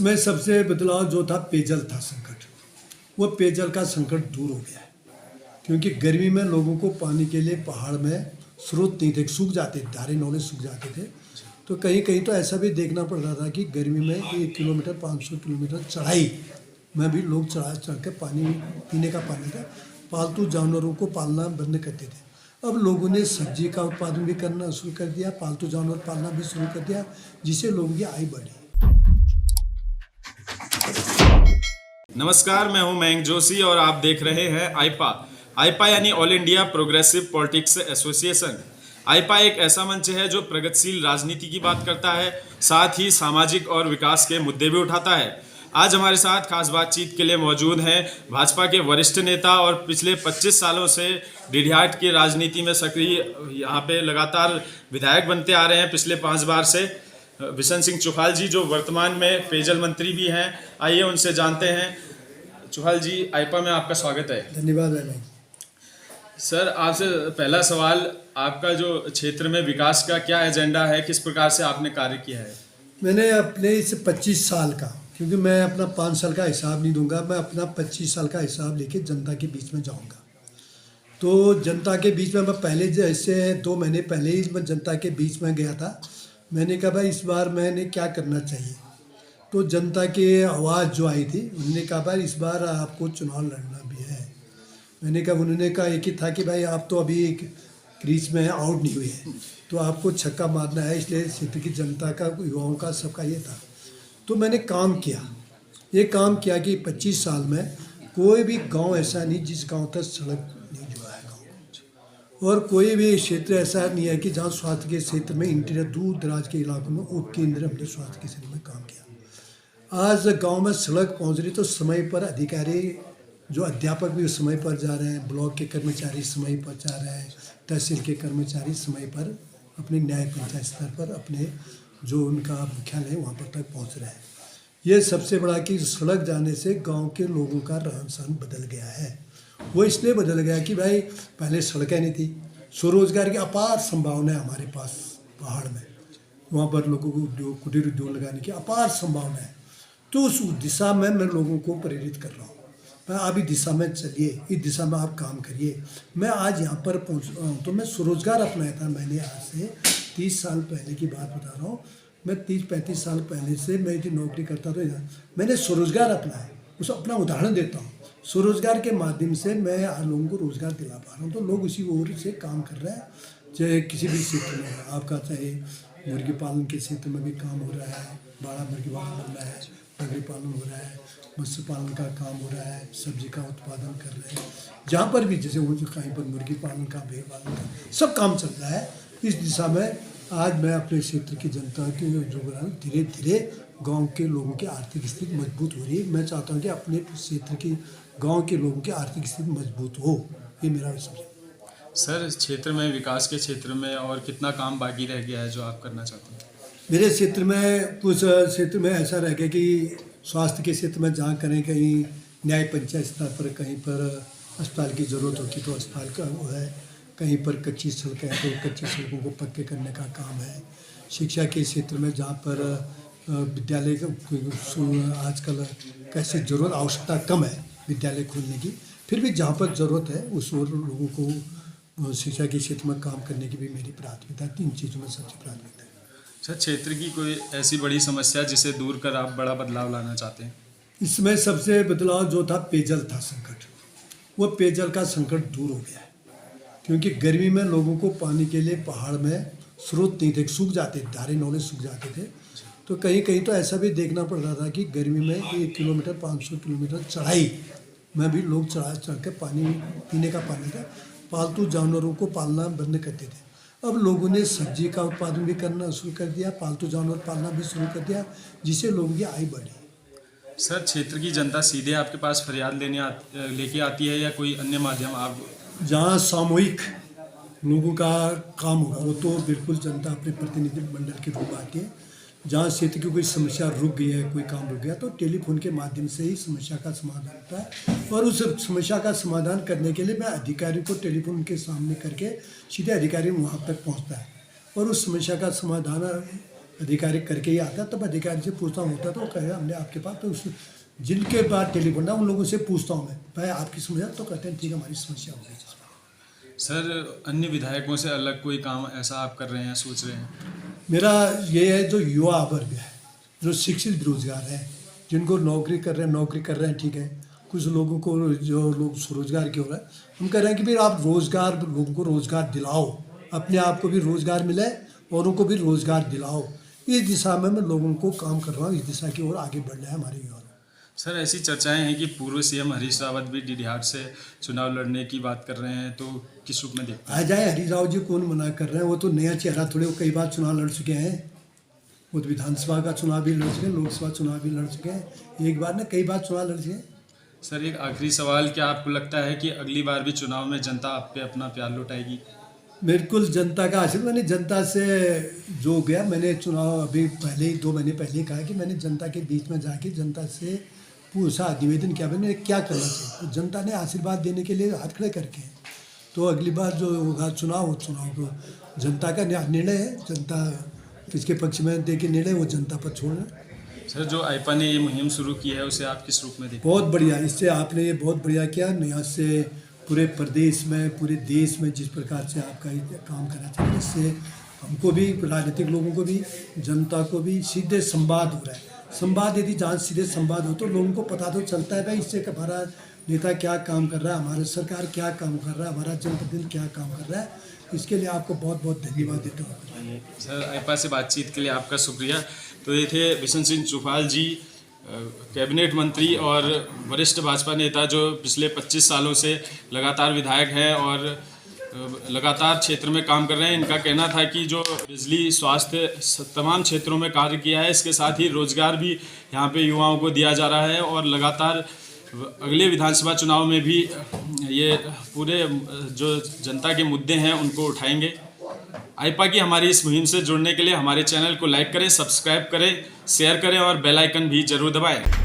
इसमें सबसे बदलाव जो था पेयजल था संकट। वो पेयजल का संकट दूर हो गया है, क्योंकि गर्मी में लोगों को पानी के लिए पहाड़ में स्रोत नहीं थे, सूख जाते, धारे नौले सूख जाते थे। तो कहीं कहीं तो ऐसा भी देखना पड़ रहा था कि गर्मी में 1 किलोमीटर 500 किलोमीटर चढ़ाई में भी लोग चढ़ के पानी पीने का पानी था। पालतू जानवरों को पालना बंद करते थे। अब लोगों ने सब्जी का उत्पादन भी करना शुरू कर दिया, पालतू जानवर पालना भी शुरू कर दिया, जिससे लोगों की आय बढ़ी। नमस्कार, मैं हूं मयंक जोशी और आप देख रहे हैं आईपा यानी all India progressive politics association. AIPA एक ऐसा मंच है जो प्रगतिशील राजनीति की बात करता है, साथ ही सामाजिक और विकास के मुद्दे भी उठाता है। आज हमारे साथ खास बातचीत के लिए मौजूद हैं भाजपा के वरिष्ठ नेता और पिछले 25 सालों से डीडीहाट की राजनीति में सक्रिय, यहाँ पे लगातार विधायक बनते आ रहे हैं पिछले 5 बार से, बिशन सिंह चुफाल जी, जो वर्तमान में पेयजल मंत्री भी हैं। आइए उनसे जानते हैं। चुफाल जी, आईपा में आपका स्वागत है। धन्यवाद भाई। सर, आपसे पहला सवाल, आपका जो क्षेत्र में विकास का क्या एजेंडा है, किस प्रकार से आपने कार्य किया है? मैंने अपने इस 25 साल का, क्योंकि मैं अपना 5 साल का हिसाब नहीं दूंगा, मैं अपना 25 साल का हिसाब लेके जनता के बीच में जाऊंगा। तो जनता के बीच में मैं पहले, जैसे 2 महीने पहले ही मैं जनता के बीच में गया था। मैंने कहा भाई इस बार मैंने क्या करना चाहिए। तो जनता की आवाज़ जो आई थी, उन्होंने कहा भाई इस बार आपको चुनाव लड़ना भी है। मैंने कहा, उन्होंने कहा एक ही था कि भाई आप तो अभी क्रीज में आउट नहीं हुए हैं, तो आपको छक्का मारना है। इसलिए क्षेत्र की जनता का, युवाओं का, सबका ये था। तो मैंने काम किया, ये काम किया कि 25 साल में कोई भी गांव ऐसा नहीं जिस गांव तक सड़क नहीं जुड़ा है गाँव, और कोई भी क्षेत्र ऐसा नहीं है कि जहाँ स्वास्थ्य के क्षेत्र में, इंटीरियर दूर दराज के इलाकों में उप केंद्र हमने स्वास्थ्य के क्षेत्र में काम किया। आज गांव में सड़क पहुंच रही, तो समय पर अधिकारी, जो अध्यापक भी उस समय पर जा रहे हैं, ब्लॉक के कर्मचारी समय पर जा रहे हैं, तहसील के कर्मचारी समय पर अपने न्याय पंचायत स्तर पर अपने जो उनका मुख्यालय है वहाँ पर तक पहुँच रहे हैं। ये सबसे बड़ा कि सड़क जाने से गांव के लोगों का रहन सहन बदल गया है। वो इसलिए बदल गया कि भाई पहले सड़कें नहीं थी, स्वरोजगार की अपार संभावनाएं हमारे पास पहाड़ में, वहाँ पर लोगों को उद्योग, कुटीर उद्योग लगाने की अपार संभावना है। तो उस दिशा में मैं लोगों को प्रेरित कर रहा हूँ, मैं आप इस दिशा में चलिए, इस दिशा में आप काम करिए। मैं आज यहाँ पर पहुँच रहा हूँ, तो मैं स्वरोजगार अपनाया था। मैंने आज से 30 साल पहले की बात बता रहा हूँ। मैं 30-35 साल पहले से मैं यदि नौकरी करता तो मैंने स्वरोजगार अपनाया। उस अपना उदाहरण देता हूँ। स्वरोजगार के माध्यम से मैं आज लोगों को रोज़गार दिला पा रहा हूँ, तो लोग उसी ओर से काम कर रहे हैं। चाहे किसी भी क्षेत्र में आपका, चाहे मुर्गी पालन के क्षेत्र में भी काम हो रहा है, बड़ा मुर्गी पालन हो रहा है, बकरी पालन हो रहा है, मत्स्य पालन का काम हो रहा है, सब्जी का उत्पादन कर रहे हैं। जहाँ पर भी, जैसे वो कहीं पर मुर्गी पालन का, भेड़ पालन का, सब काम चल रहा है। इस दिशा में आज मैं अपने क्षेत्र की जनता के जो धीरे धीरे गांव के लोगों की आर्थिक स्थिति मजबूत हो रही है। मैं चाहता हूँ कि अपने क्षेत्र की, गांव के लोगों की आर्थिक स्थिति मजबूत हो, ये मेरा विचार है। सर, क्षेत्र में, विकास के क्षेत्र में और कितना काम बाकी रह गया है जो आप करना चाहते हैं? मेरे क्षेत्र में, कुछ क्षेत्र में ऐसा रह गया कि स्वास्थ्य के क्षेत्र में जहाँ करें, कहीं न्याय पंचायत स्तर पर, कहीं पर अस्पताल की ज़रूरत होती तो अस्पताल का वो है, कहीं पर कच्ची सड़कें हैं तो कच्ची सड़कों को पक्के करने का काम है। शिक्षा के क्षेत्र में जहाँ पर विद्यालय आजकल कैसे ज़रूरत, आवश्यकता कम है विद्यालय खोलने की, फिर भी जहाँ पर ज़रूरत है उस और लोगों को शिक्षा के क्षेत्र में काम करने की भी मेरी प्राथमिकता। 3 चीज़ों में सबसे प्राथमिकता है। सर, क्षेत्र की कोई ऐसी बड़ी समस्या जिसे दूर कर आप बड़ा बदलाव लाना चाहते हैं? इसमें सबसे बदलाव जो था पेयजल था संकट। वो पेयजल का संकट दूर हो गया है, क्योंकि गर्मी में लोगों को पानी के लिए पहाड़ में स्रोत नहीं थे, सूख जाते, धारे नौले सूख जाते थे। तो कहीं कहीं तो ऐसा भी देखना पड़ रहा था कि गर्मी में 1 किलोमीटर 500 किलोमीटर चढ़ाई में भी लोग चढ़ के पानी पीने का पानी था। पालतू जानवरों को पालना बंद करते थे। अब लोगों ने सब्जी का उत्पादन भी करना शुरू कर दिया, पालतू जानवर पालना भी शुरू कर दिया, जिससे लोगों की आय बढ़ी। सर, क्षेत्र की जनता सीधे आपके पास फरियाद लेके आती है या कोई अन्य माध्यम? आप जहाँ सामूहिक लोगों का काम होगा, वो तो बिल्कुल जनता अपने प्रतिनिधि मंडल के रूप आती है। जहाँ क्षेत्र की कोई समस्या रुक गई है, कोई काम रुक गया, तो टेलीफोन के माध्यम से ही समस्या का समाधान होता है। और उस समस्या का समाधान करने के लिए मैं अधिकारी को टेलीफोन के सामने करके सीधे अधिकारी वहाँ तक पहुँचता है और उस समस्या का समाधान अधिकारी करके ही आता, तब अधिकारी से पूछता हूँ होता तो वो कहेगा हमने आपके पास, तो उस जिनके पास टेलीफोन है उन लोगों से पूछता हूँ मैं, भाई आपकी समस्या, तो कहते हैं ठीक है हमारी समस्या होगी। सर अन्य विधायकों से अलग कोई काम ऐसा आप कर रहे हैं, सोच रहे हैं? मेरा ये है, जो युवा वर्ग है, जो शिक्षित बेरोजगार है, जिनको नौकरी कर रहे हैं ठीक है, कुछ लोगों को जो लोग स्वरोजगार के हो रहा है, हम कह रहे हैं कि भाई आप रोजगार, लोगों को रोजगार दिलाओ, अपने आप को भी रोजगार मिले, औरों को भी रोजगार दिलाओ। इस दिशा में मैं लोगों को काम कर रहा हूँ, इस दिशा की ओर आगे बढ़ रहे हैं हमारे युवा। सर ऐसी चर्चाएं हैं कि पूर्व सीएम हरीश रावत भी डीडीहाट से चुनाव लड़ने की बात कर रहे हैं, तो किस रूप में देखते हैं? आ जाए हरीश राव जी, कौन मना कर रहे हैं, वो तो नया चेहरा थोड़े, वो कई बार चुनाव लड़ चुके हैं, वो तो विधानसभा का चुनाव भी लड़ चुके हैं, लोकसभा चुनाव भी लड़ चुके हैं, एक बार ना कई बार चुनाव लड़ चुके हैं। सर एक आखिरी सवाल, क्या आपको लगता है कि अगली बार भी चुनाव में जनता आप पे अपना प्यार लौटाएगी? बिल्कुल, जनता का आशीर्वाद, मैंने जनता से जो गया, मैंने चुनाव अभी पहले ही 2 महीने पहले ही कहा कि मैंने जनता के बीच में जाके जनता से पूछा, निवेदन किया मैंने क्या करना चाहिए, तो जनता ने आशीर्वाद देने के लिए हाथ खड़े करके, तो अगली बार जो होगा चुनाव, वो चुनाव को जनता का निर्णय है, जनता किसके पक्ष में दे के निर्णय वो जनता पर छोड़ना। सर जो आईपा ने ये मुहिम शुरू की है उसे आप किस रूप में देखते हैं? बहुत बढ़िया, इससे आपने ये बहुत बढ़िया किया, यहाँ से पूरे प्रदेश में, पूरे देश में जिस प्रकार से आपका ये काम करना चाहिए, इससे हमको भी, राजनीतिक लोगों को भी, जनता को भी सीधे संवाद हो रहा है। संवाद, यदि जहाँ सीधे संवाद हो तो लोगों को पता तो चलता है भाई इससे हमारा नेता क्या काम कर रहा है, हमारी सरकार क्या काम कर रहा है, हमारा जनप्रतिनिधि क्या काम कर रहा है। इसके लिए आपको बहुत बहुत धन्यवाद देता हूँ। सर आईपा से बातचीत के लिए आपका शुक्रिया। तो ये थे बिशन सिंह चुफाल जी, कैबिनेट मंत्री और वरिष्ठ भाजपा नेता, जो पिछले 25 सालों से लगातार विधायक हैं और लगातार क्षेत्र में काम कर रहे हैं। इनका कहना था कि जो बिजली, स्वास्थ्य, तमाम क्षेत्रों में कार्य किया है, इसके साथ ही रोजगार भी यहाँ पे युवाओं को दिया जा रहा है और लगातार अगले विधानसभा चुनाव में भी ये पूरे जो जनता के मुद्दे हैं उनको उठाएंगे। आईपा की हमारी इस मुहिम से जुड़ने के लिए हमारे चैनल को लाइक करें, सब्सक्राइब करें, शेयर करें और बेल आइकन भी जरूर दबाएं।